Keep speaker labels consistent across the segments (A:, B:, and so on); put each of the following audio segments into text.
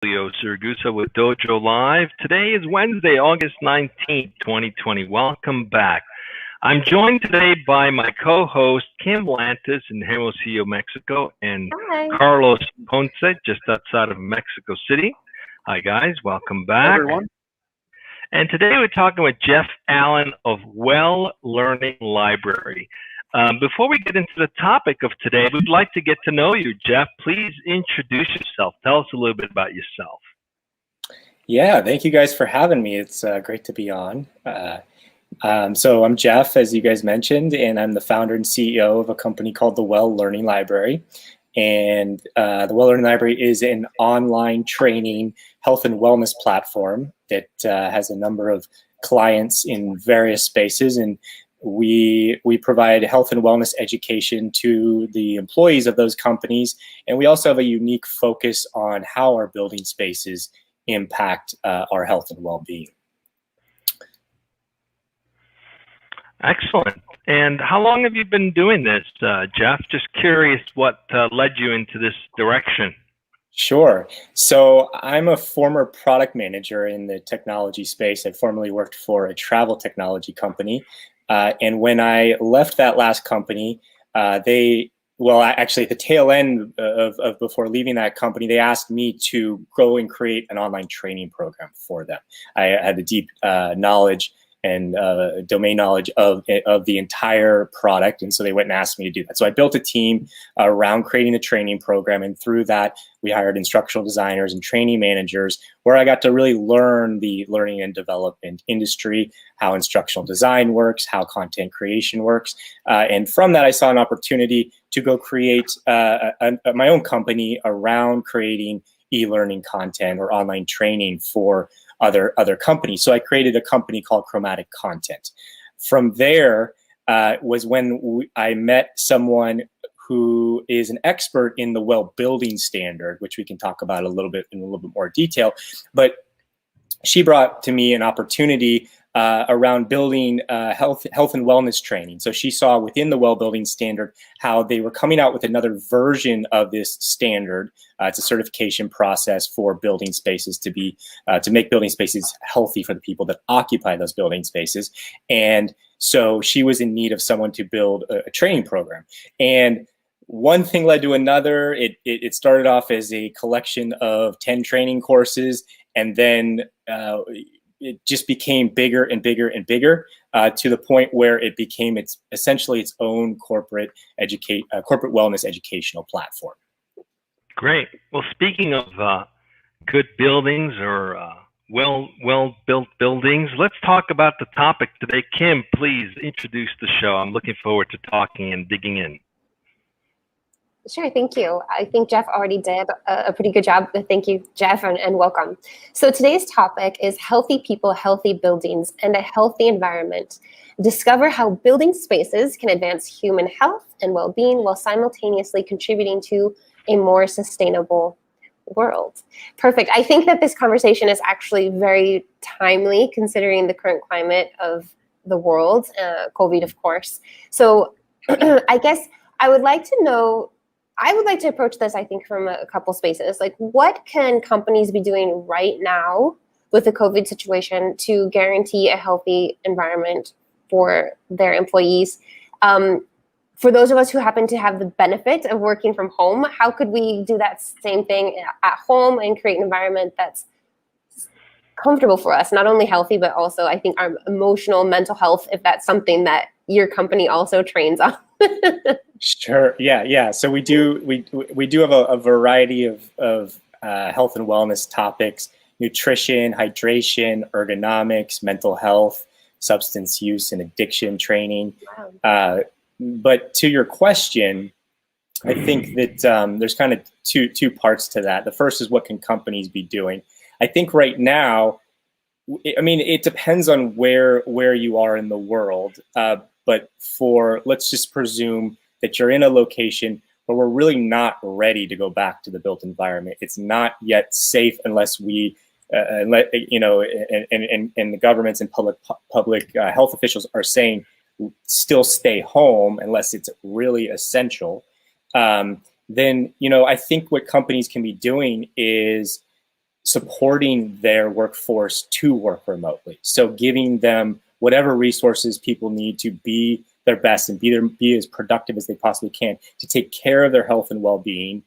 A: Leo Siragusa with Dojo Live. Today is Wednesday, August 19th, 2020. Welcome back. I'm joined today by my co-host, Kim Lantis in Hermosillo, Mexico, and
B: Hi.
A: Carlos Ponce, just outside of Mexico City. Hi, guys. Welcome back.
C: Hi, everyone.
A: And today we're talking with Jeff Allen of Well Learning Library. Before we get into the topic of today, we'd like to get to know you, Jeff. Please introduce yourself. Tell us a little bit about yourself.
C: Yeah, thank you guys for having me. It's great to be on. So I'm Jeff, as you guys mentioned, and I'm the founder and CEO of a company called the Well Learning Library. And the Well Learning Library is an online training health and wellness platform that has a number of clients in various spaces. And we provide health and wellness education to the employees of those companies. And we also have a unique focus on how our building spaces impact our health and well-being.
A: Excellent. And how long have you been doing this, Jeff? Just curious what led you into this direction.
C: Sure. So I'm a former product manager in the technology space. I formerly worked for a travel technology company. And when I left that last company, actually at the tail end of before leaving that company, they asked me to go and create an online training program for them. I had a deep knowledge and domain knowledge of the entire product. And so they went and asked me to do that. So I built a team around creating the training program. And through that, we hired instructional designers and training managers, where I got to really learn the learning and development industry, how instructional design works, how content creation works. And from that, I saw an opportunity to go create my own company around creating e-learning content or online training for other companies. So I created a company called Chromatic Content. From there was when I met someone who is an expert in the well building standard, which we can talk about in a little bit more detail. But she brought to me an opportunity around building health and wellness training. So she saw within the well building standard how they were coming out with another version of this standard. It's a certification process for building spaces to make building spaces healthy for the people that occupy those building spaces. And so she was in need of someone to build a training program. And one thing led to another. It started off as a collection of 10 training courses, and then it just became bigger and bigger and bigger to the point where it became essentially its own corporate wellness educational platform.
A: Great. Well, speaking of good buildings or well-built buildings, let's talk about the topic today. Kim, please introduce the show. I'm looking forward to talking and digging in.
B: Sure, thank you. I think Jeff already did a pretty good job. Thank you, Jeff, and welcome. So today's topic is healthy people, healthy buildings, and a healthy environment. Discover how building spaces can advance human health and well-being while simultaneously contributing to a more sustainable world. Perfect. I think that this conversation is actually very timely considering the current climate of the world, COVID, of course. So I guess I would like to approach this, I think, from a couple spaces. Like, what can companies be doing right now with the COVID situation to guarantee a healthy environment for their employees? For those of us who happen to have the benefit of working from home, how could we do that same thing at home and create an environment that's comfortable for us, not only healthy, but also, I think, our emotional, mental health, if that's something that your company also trains on?
C: Sure. Yeah. So we do have a variety of health and wellness topics: nutrition, hydration, ergonomics, mental health, substance use and addiction training. Wow. But to your question, I think that there's kind of two parts to that. The first is, what can companies be doing? I think right now, I mean, it depends on where you are in the world. But let's just presume that you're in a location where we're really not ready to go back to the built environment. It's not yet safe unless we, and the governments and public health officials are saying still stay home unless it's really essential. Then I think what companies can be doing is supporting their workforce to work remotely. So giving them whatever resources people need to be their best and be as productive as they possibly can, to take care of their health and well-being,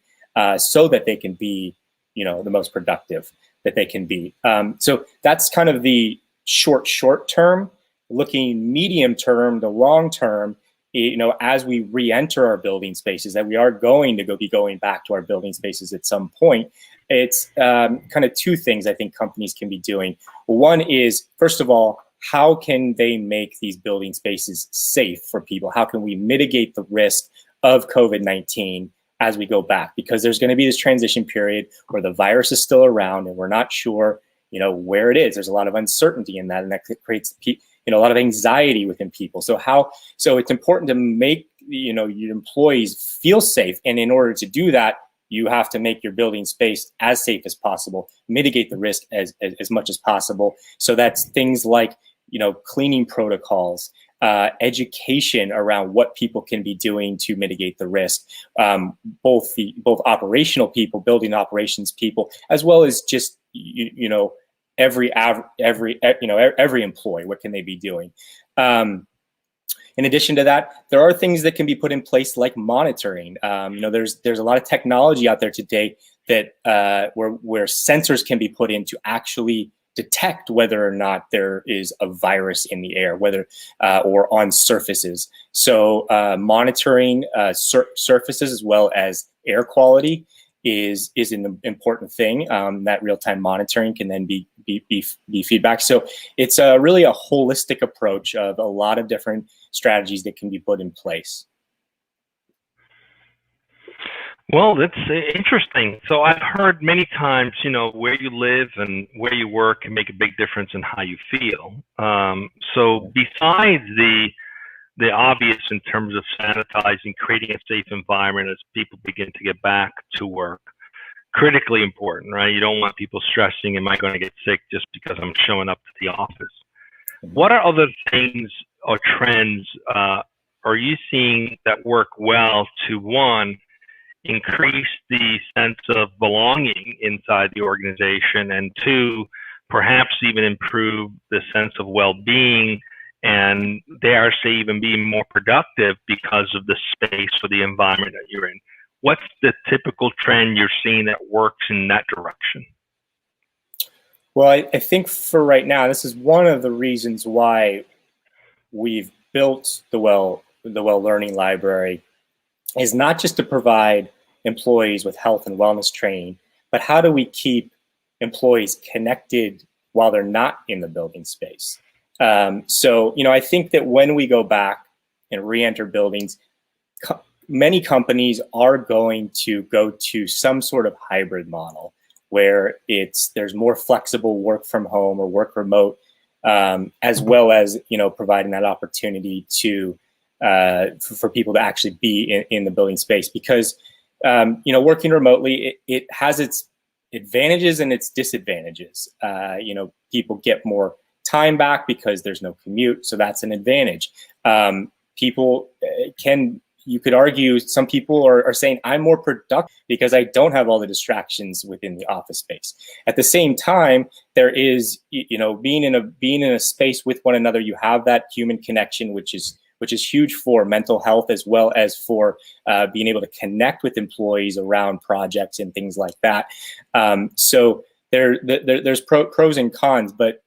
C: so that they can be, the most productive that they can be. So that's kind of the short term. Looking medium term to long term, as we re-enter our building spaces, that we are going to be going back to our building spaces at some point. It's kind of two things I think companies can be doing. One is, first of all, how can they make these building spaces safe for people? How can we mitigate the risk of COVID-19 as we go back? Because there's going to be this transition period where the virus is still around and we're not sure, where it is. There's a lot of uncertainty in that, and that creates a lot of anxiety within people. So it's important to make your employees feel safe, and in order to do that, you have to make your building space as safe as possible, mitigate the risk as much as possible. So that's things like cleaning protocols, education around what people can be doing to mitigate the risk, both operational people, building operations people, as well as just every employee. What can they be doing? In addition to that, there are things that can be put in place like monitoring. There's a lot of technology out there today that where sensors can be put in to actually detect whether or not there is a virus in the air, whether or on surfaces. So monitoring surfaces as well as air quality is an important thing. That real-time monitoring can then be feedback. So it's really a holistic approach of a lot of different strategies that can be put in place.
A: Well, that's interesting. So I've heard many times, where you live and where you work can make a big difference in how you feel. So besides the obvious in terms of sanitizing, creating a safe environment as people begin to get back to work, critically important, right? You don't want people stressing, am I going to get sick just because I'm showing up to the office? What are other things or trends are you seeing that work well to, one, increase the sense of belonging inside the organization, and two, perhaps even improve the sense of well-being and dare say even being more productive because of the space or the environment that you're in? What's the typical trend you're seeing that works in that direction?
C: Well, I think for right now, this is one of the reasons why we've built the Well Learning Library, is not just to provide employees with health and wellness training, but how do we keep employees connected while they're not in the building space? So, I think that when we go back and re-enter buildings, many companies are going to go to some sort of hybrid model where there's more flexible work from home or work remote, as well as providing that opportunity to for people to actually be in the building space. Because working remotely, it has its advantages and its disadvantages. People get more time back because there's no commute, so that's an advantage. People you could argue, some people are saying I'm more productive because I don't have all the distractions within the office space. At the same time, there is, being in a space with one another, you have that human connection, which is huge for mental health, as well as for being able to connect with employees around projects and things like that. So there's pros and cons, but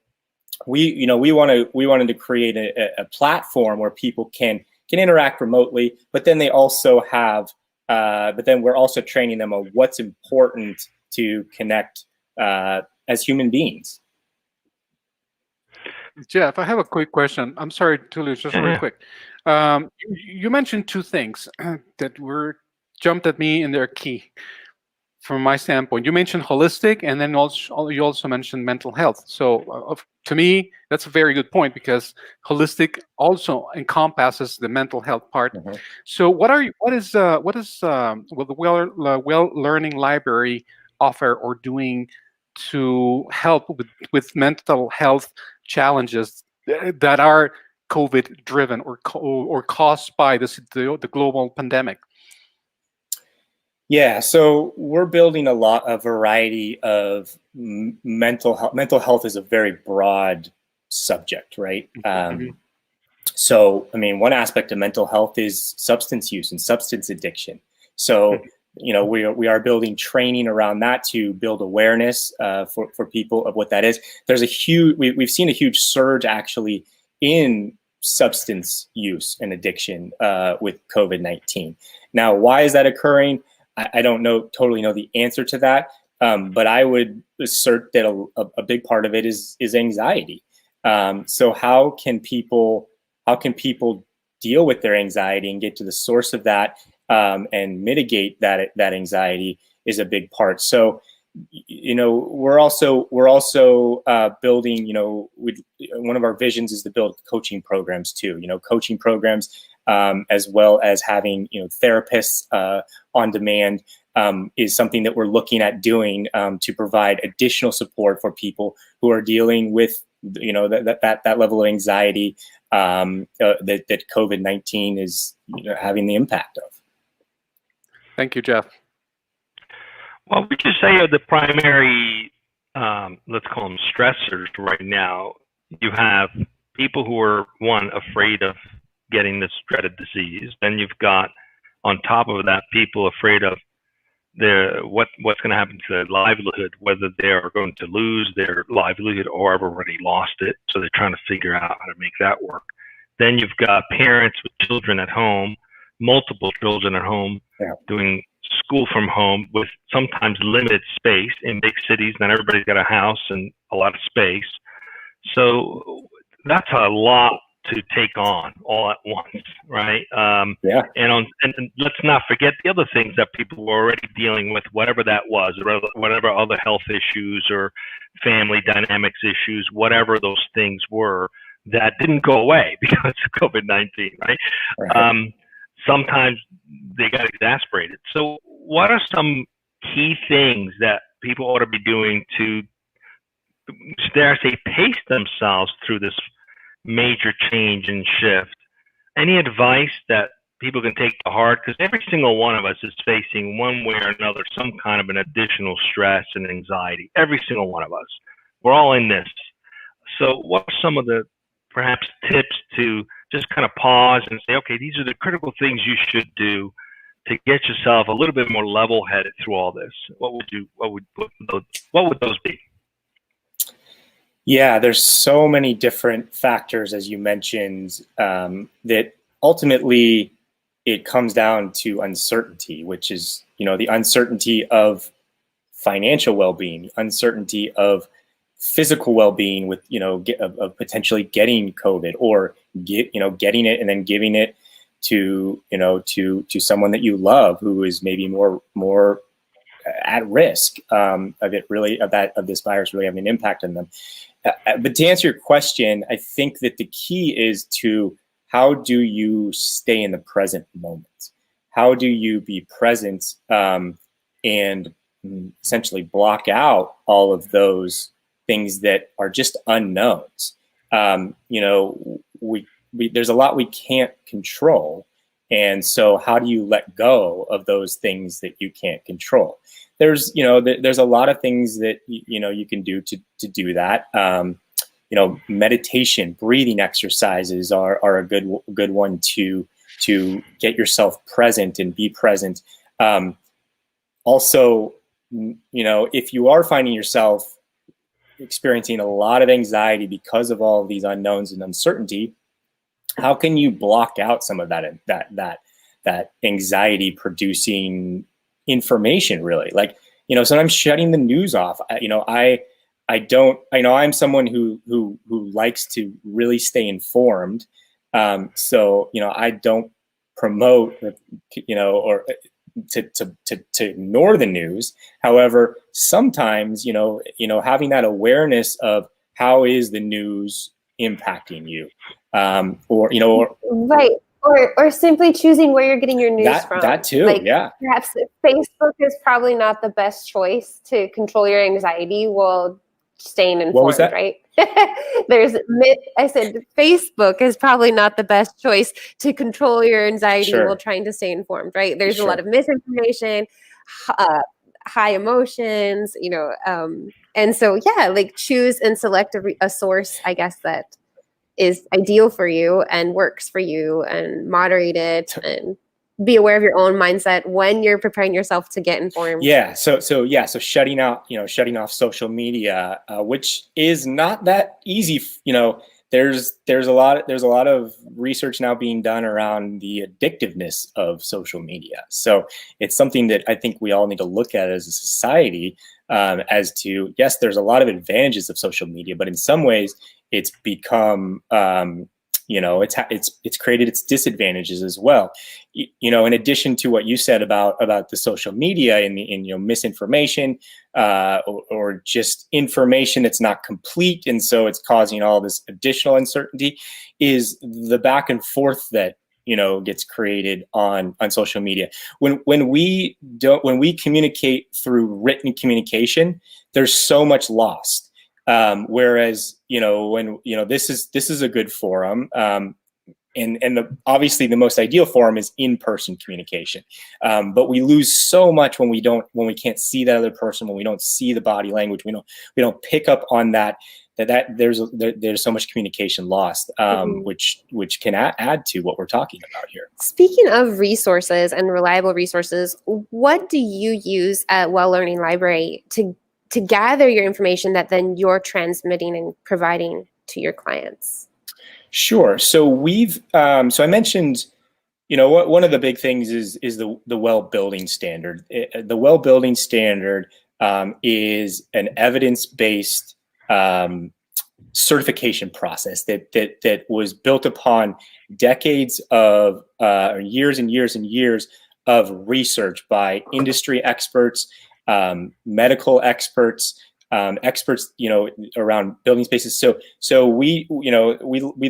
C: we wanted to create a platform where people can interact remotely, but then they also have, but then we're also training them on what's important to connect as human beings.
D: Jeff, I have a quick question. I'm sorry, Tulio, just real quick. You mentioned two things that jumped at me, and they're key from my standpoint. You mentioned holistic, and then you also mentioned mental health. So to me, that's a very good point, because holistic also encompasses the mental health part. Mm-hmm. So what is the Well Learning Library offer or doing to help with mental health challenges that are COVID driven or caused by the global pandemic?
C: Yeah, so we're building a variety of mental health. Mental health is a very broad subject, right? So, I mean, one aspect of mental health is substance use and substance addiction. So, we are building training around that to build awareness for people of what that is. There's a huge, we've seen a huge surge actually in substance use and addiction with COVID-19. Now, why is that occurring? I don't totally know the answer to that, but I would assert that a big part of it is anxiety. So how can people deal with their anxiety and get to the source of that and mitigate that anxiety is a big part. So, we're also building. One of our visions is to build coaching programs too. Coaching programs as well as having therapists on demand is something that we're looking at doing to provide additional support for people who are dealing with that level of anxiety that COVID-19 is having the impact of.
D: Thank you, Jeff.
A: Well, we could say are the primary, let's call them stressors right now. You have people who are, one, afraid of getting this dreaded disease. Then you've got, on top of that, people afraid of what's going to happen to their livelihood, whether they are going to lose their livelihood or have already lost it. So they're trying to figure out how to make that work. Then you've got parents with children at home, multiple children at home, doing school from home with sometimes limited space. In big cities, not everybody's got a house and a lot of space. So that's a lot to take on all at once, right? And let's not forget the other things that people were already dealing with, whatever that was, whatever other health issues or family dynamics issues, whatever those things were, that didn't go away because of COVID-19, right? Sometimes they got exasperated. So what are some key things that people ought to be doing to, dare I say, pace themselves through this major change and shift? Any advice that people can take to heart? Because every single one of us is facing one way or another some kind of an additional stress and anxiety. Every single one of us. We're all in this. So what are some of the perhaps tips to just kind of pause and say, okay, these are the critical things you should do to get yourself a little bit more level-headed through all this? What would those be?
C: Yeah, there's so many different factors, as you mentioned, that ultimately it comes down to uncertainty, which is, the uncertainty of financial well-being, uncertainty of physical well-being with, of potentially getting COVID or getting it and then giving it to, to someone that you love who is maybe more at risk of this virus really having an impact on them. But to answer your question, I think that the key is to how do you stay in the present moment? How do you be present and essentially block out all of those things that are just unknowns? There's a lot we can't control. And so how do you let go of those things that you can't control? There's a lot of things that, you can do to do that. Meditation, breathing exercises are a good one to get yourself present and be present. Also, if you are finding yourself experiencing a lot of anxiety because of all of these unknowns and uncertainty, how can you block out some of that anxiety producing information, really? Like, sometimes shutting the news off. I'm someone who likes to really stay informed. So, I don't promote, or to ignore the news. However, sometimes, having that awareness of how is the news impacting you,
B: right. Or simply choosing where you're getting your news from.
C: That too,
B: Perhaps Facebook is probably not the best choice to control your anxiety while staying informed,
C: what was that?
B: Right? I said Facebook is probably not the best choice to control your anxiety while trying to stay informed, right? There's a lot of misinformation. high emotions, and so yeah, like choose and select a source, I guess, that is ideal for you and works for you, and moderate it, and be aware of your own mindset when you're preparing yourself to get informed.
C: Yeah. So shutting off social media, which is not that easy. There's a lot of research now being done around the addictiveness of social media. So it's something that I think we all need to look at as a society, as to, yes, there's a lot of advantages of social media, but in some ways it's become, it's created its disadvantages as well. In addition to what you said about the social media and misinformation, or just information that's not complete, and so it's causing all this additional uncertainty, is the back and forth that gets created on social media. When we communicate through written communication, there's so much lost. Whereas when this is a good forum, and obviously the most ideal forum is in-person communication, but we lose so much when we can't see that other person, when we don't see the body language, we don't pick up on that there's so much communication lost, which can add to what we're talking about here.
B: Speaking of resources and reliable resources, what do you use at Well Learning Library to gather your information that then you're transmitting and providing to your clients?
C: Sure. So so I mentioned, one of the big things is the well building standard. The well building standard is an evidence-based certification process that was built upon decades of years and years and years of research by industry experts, medical experts, experts, around building spaces. So we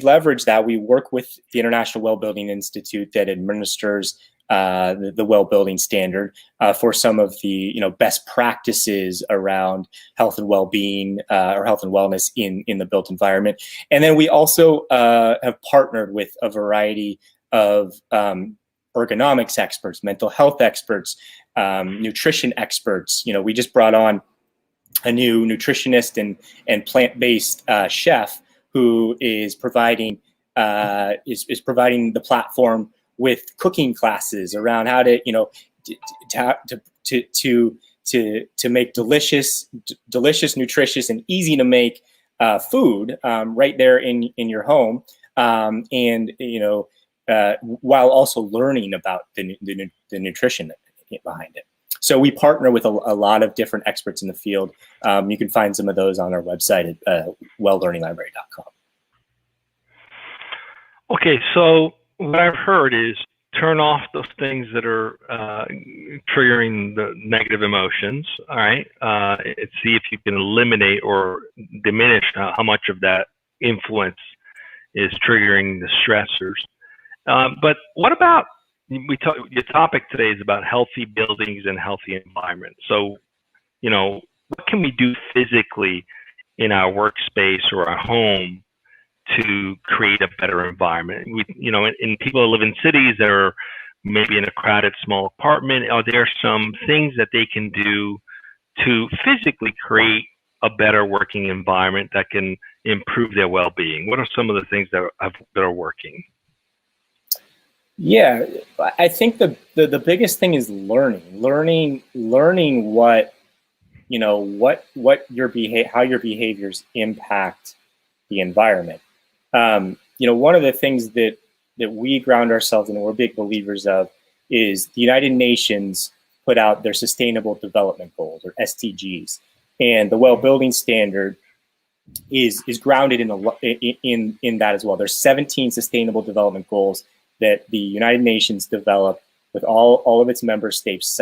C: leverage that. We work with the International Well Building Institute that administers the well building standard for some of the best practices around health and well-being, or health and wellness in the built environment. And then we also have partnered with a variety of ergonomics experts, mental health experts, nutrition experts. We just brought on a new nutritionist and plant-based chef who is providing the platform with cooking classes around how to to make delicious, nutritious, and easy to make food right there in your home, and while also learning about the nutrition behind it. So we partner with a lot of different experts in the field. You can find some of those on our website at welllearninglibrary.com.
A: Okay, so what I've heard is turn off those things that are triggering the negative emotions. All right, see if you can eliminate or diminish how much of that influence is triggering the stressors. But what about your topic today is about healthy buildings and healthy environments. So, what can we do physically in our workspace or our home to create a better environment? In people who live in cities that are maybe in a crowded small apartment, are there some things that they can do to physically create a better working environment that can improve their well-being? What are some of the things that are working?
C: Yeah, I think the biggest thing is learning what how your behaviors impact the environment. One of the things that we ground ourselves in and we're big believers of is the United Nations put out their Sustainable Development Goals, or SDGs, and the Well Building Standard is grounded in that as well. There's 17 Sustainable Development Goals that the United Nations developed with all of its member states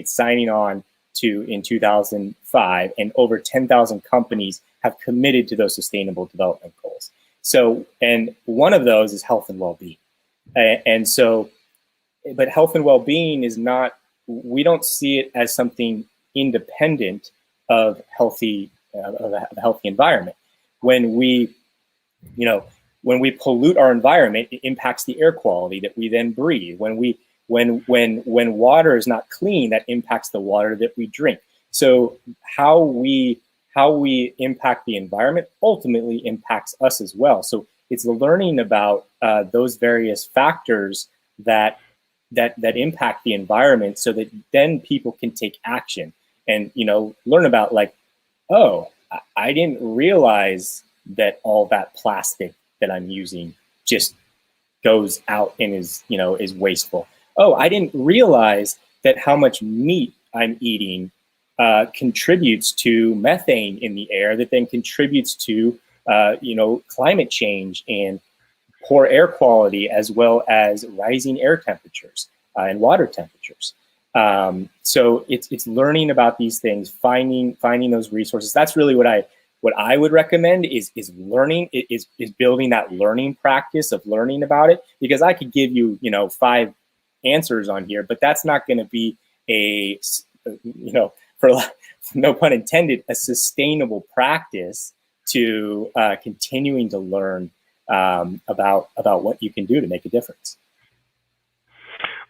C: signing on to in 2005, and over 10,000 companies have committed to those Sustainable Development Goals. So, and one of those is health and well-being. But health and well-being is not, we don't see it as something independent of a healthy environment. When we pollute our environment, it impacts the air quality that we then breathe. When we when water is not clean, that impacts the water that we drink. So how we impact the environment ultimately impacts us as well. So it's learning about those various factors that impact the environment, so that then people can take action and learn about, like, oh, I didn't realize that all that plastic that I'm using just goes out and is wasteful. Oh, I didn't realize that how much meat I'm eating contributes to methane in the air, that then contributes to climate change and poor air quality, as well as rising air temperatures and water temperatures. So it's learning about these things, finding those resources. That's really what I would recommend is learning, is building that learning practice of learning about it. Because I could give you 5 answers on here, but that's not going to be for no pun intended, a sustainable practice to continuing to learn about what you can do to make a difference.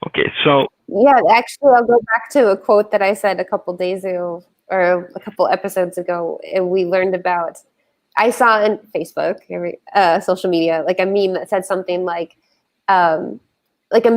A: Okay, so
B: yeah, actually, I'll go back to a quote that I said a couple days ago, or a couple episodes ago, and we learned about. I saw on Facebook, social media, like a meme that said something like 1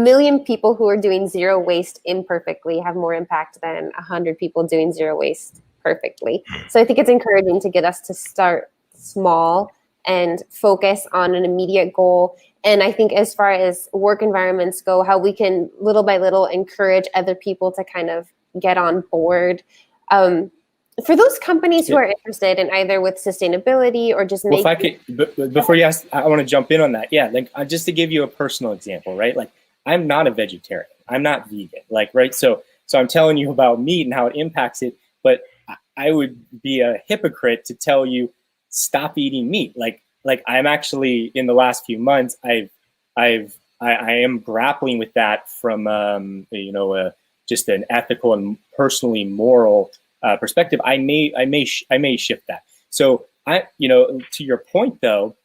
B: million people who are doing zero waste imperfectly have more impact than 100 people doing zero waste perfectly. So I think it's encouraging to get us to start small and focus on an immediate goal. And I think as far as work environments go, how we can little by little encourage other people to kind of get on board. For those companies who are interested in either with sustainability or just
C: if I could, before you ask, I want to jump in on that. Yeah, like just to give you a personal example, right? Like, I'm not a vegetarian. I'm not vegan. Like, right? So I'm telling you about meat and how it impacts it, but I would be a hypocrite to tell you stop eating meat. Like I'm actually, in the last few months, I am grappling with that from just an ethical and personally moral perspective. I may shift that. So to your point though,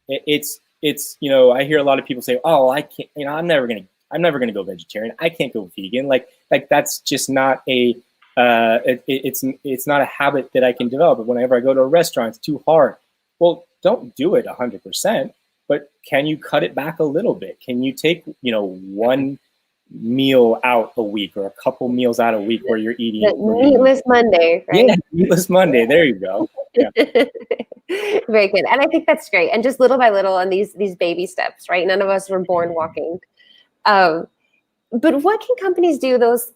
C: it's I hear a lot of people say, oh, I can't, I'm never gonna go vegetarian. I can't go vegan. Like that's just not it's not a habit that I can develop. But whenever I go to a restaurant, it's too hard. Well, don't do it 100%, but can you cut it back a little bit? Can you take, one meal out a week or a couple meals out a week where you're eating
B: meatless Monday, right?
C: Yeah, meatless Monday. There you go. Yeah.
B: Very good. And I think that's great. And just little by little, and these baby steps, right? None of us were born walking. But what can companies do? Those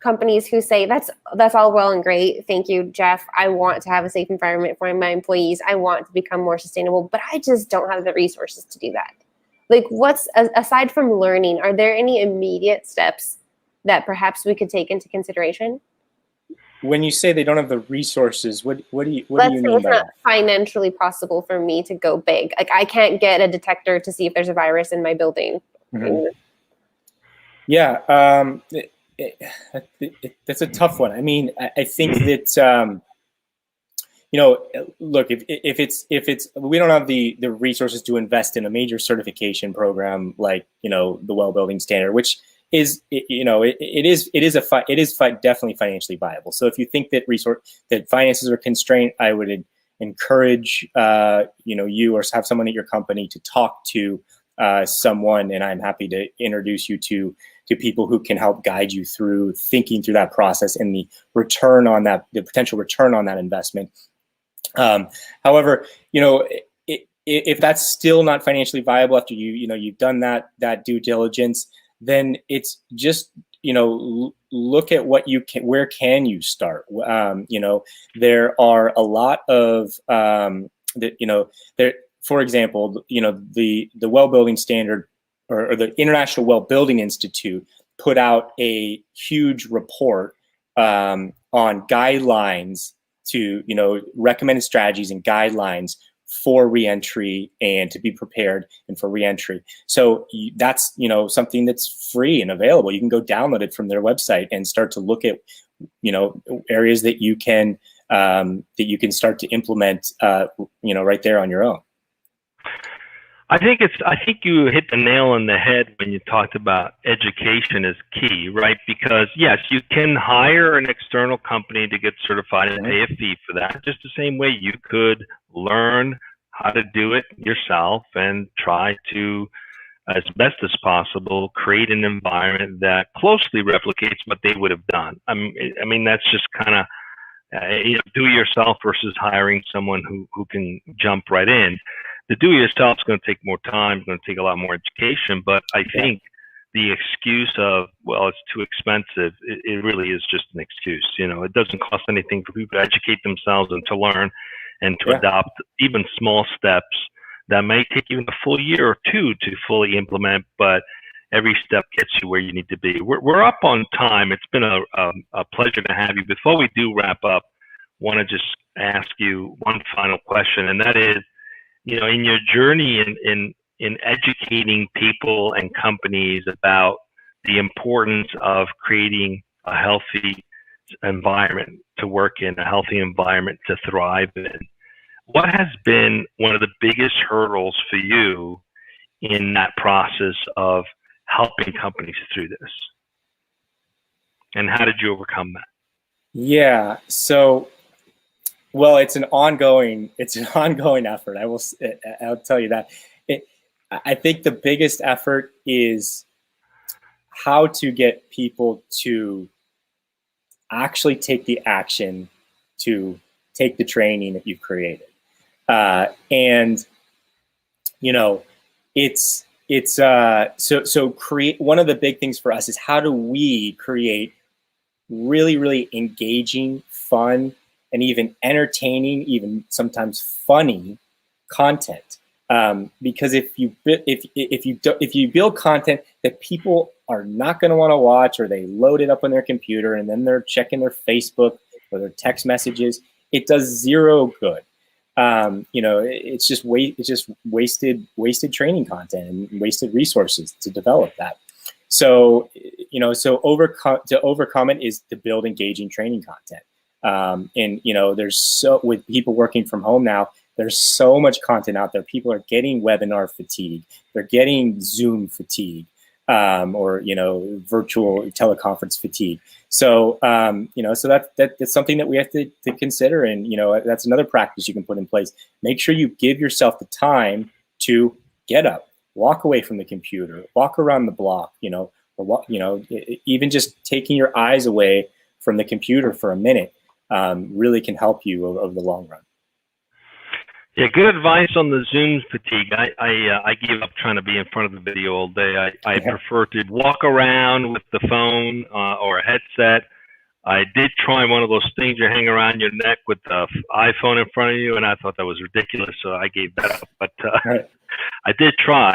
B: companies who say that's all well and great. Thank you, Jeff. I want to have a safe environment for my employees. I want to become more sustainable, but I just don't have the resources to do that. Like, what's aside from learning, are there any immediate steps that perhaps we could take into consideration?
C: When you say they don't have the resources, what do you mean by that? Let's say
B: it's not financially possible for me to go big. Like, I can't get a detector to see if there's a virus in my building.
C: Mm-hmm. Yeah, that's a tough one. I mean, I think that look, if it's we don't have the resources to invest in a major certification program like the Well Building Standard, which is it is definitely financially viable. So if you think that finances are constrained, I would encourage you or have someone at your company to talk to someone, and I'm happy to introduce you to people who can help guide you through thinking through that process and the potential return on that investment. However, if that's still not financially viable after you've done that due diligence, then it's just look at what you can. Where can you start? There are a lot of there. For example, the Well Building Standard or the International Well Building Institute put out a huge report on guidelines to recommended strategies and guidelines for reentry and to be prepared and for reentry. So that's something that's free and available. You can go download it from their website and start to look at areas that you can start to implement right there on your own.
A: I think you hit the nail on the head when you talked about education is key, right? Because yes, you can hire an external company to get certified and pay a fee for that, just the same way you could learn how to do it yourself and try to, as best as possible, create an environment that closely replicates what they would have done. I mean that's just kind of do it yourself versus hiring someone who can jump right in. The do it yourself is going to take more time, it's going to take a lot more education, but I think the excuse of, well, it's too expensive, it really is just an excuse. It doesn't cost anything for people to educate themselves and to learn and to adopt even small steps that may take even a full year or two to fully implement, but every step gets you where you need to be. We're up on time. It's been a pleasure to have you. Before we do wrap up, I want to just ask you one final question, and that is, in your journey in educating people and companies about the importance of creating a healthy environment to work in, a healthy environment to thrive in, what has been one of the biggest hurdles for you in that process of helping companies through this? And how did you overcome that?
C: Yeah, so, well, it's an ongoing effort. I'll tell you that. I think the biggest effort is how to get people to actually take the action to take the training that you've created. And so create, one of the big things for us is how do we create really, really engaging, fun, and even entertaining, even sometimes funny content. Because if you build content that people are not going to want to watch, or they load it up on their computer and then they're checking their Facebook or their text messages, it does zero good. It's just wasted training content and wasted resources to develop that. So, to overcome it is to build engaging training content. With people working from home now, there's so much content out there. People are getting webinar fatigue. They're getting Zoom fatigue, or virtual teleconference fatigue. So, so that's something that we have to consider. And, that's another practice you can put in place. Make sure you give yourself the time to get up, walk away from the computer, walk around the block, even just taking your eyes away from the computer for a minute really can help you over the long run.
A: Yeah, good advice on the Zoom fatigue. I gave up trying to be in front of the video all day. I prefer to walk around with the phone or a headset. I did try one of those things you hang around your neck with the iPhone in front of you, and I thought that was ridiculous, so I gave that up. But I did try.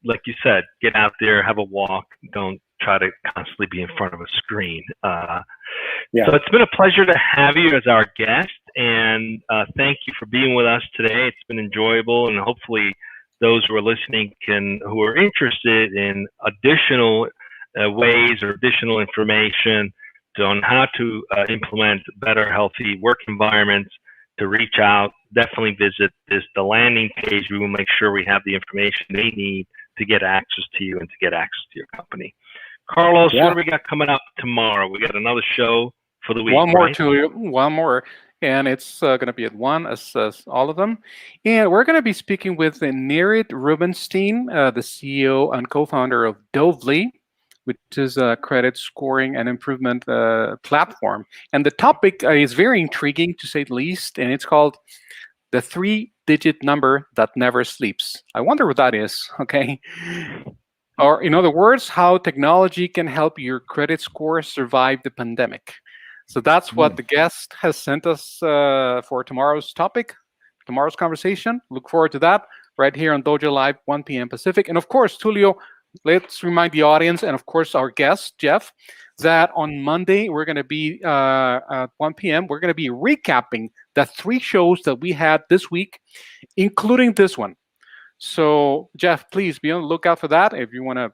A: Like you said, get out there, have a walk. Don't try to constantly be in front of a screen. So it's been a pleasure to have you as our guest, and thank you for being with us today. It's been enjoyable, and hopefully those who are listening who are interested in additional ways or additional information on how to implement better, healthy work environments, to reach out, definitely visit the landing page. We will make sure we have the information they need to get access to you and to get access to your company. Carlos, what do we got coming up tomorrow? We got another show for the week.
D: One more, and it's going to be at 1 as all of them. And we're going to be speaking with Nerit Rubenstein, the CEO and co-founder of dojo.live, which is a credit scoring and improvement platform. And the topic is very intriguing, to say the least, and it's called the 3-digit number that never sleeps. I wonder what that is, okay? Or in other words, how technology can help your credit score survive the pandemic. So that's what the guest has sent us for tomorrow's topic, tomorrow's conversation. Look forward to that right here on Dojo Live, 1 p.m. Pacific. And of course, Tulio, let's remind the audience and of course our guest, Jeff, that on Monday we're going to be at 1 p.m. We're going to be recapping the 3 shows that we had this week, including this one. So Jeff, please be on the lookout for that. If you want to,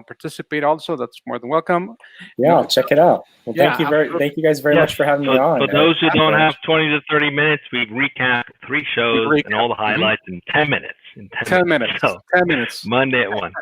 D: participate also, that's more than welcome.
C: Yeah, I'll check it out. Well,
D: Yeah,
C: thank you guys very much for having me on.
A: For those who don't have 20 to 30 minutes, we recap 3 shows and all the highlights in 10 minutes.
D: 10 minutes.
A: So
D: 10 minutes.
A: Monday at 1.